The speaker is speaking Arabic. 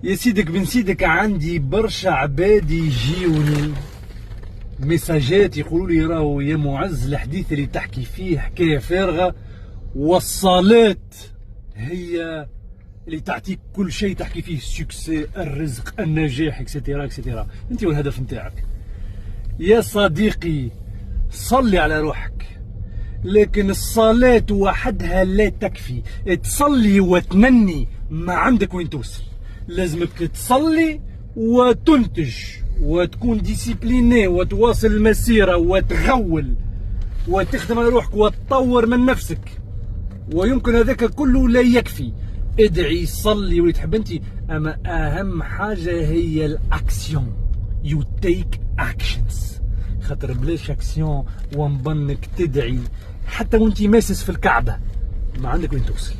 يا سيدك بن سيدك، عندي برشا عباد يجيوني ميساجات يقولوا لي راهو يا معز الحديث اللي تحكي فيه حكايه فارغه، والصلاة هي اللي تعطيك كل شيء تحكي فيه، السكسي، الرزق، النجاح، اكسترا اكسترا. انت والهدف نتاعك يا صديقي صلي على روحك، لكن الصلاة وحدها لا تكفي. تصلي وتنني ما عندك وين توصل، لازمك تصلي وتنتج وتكون ديسيبليني وتواصل المسيرة وتغول وتخدم على روحك وتطور من نفسك، ويمكن هذاك كله لا يكفي. ادعي صلي واللي تحب انت، اما اهم حاجة هي الاكسيون. يو تيك اكشنز، خاطر بلاش اكسيون ونظنك تدعي حتى وانت ماسس في الكعبة ما عندك وين توصل.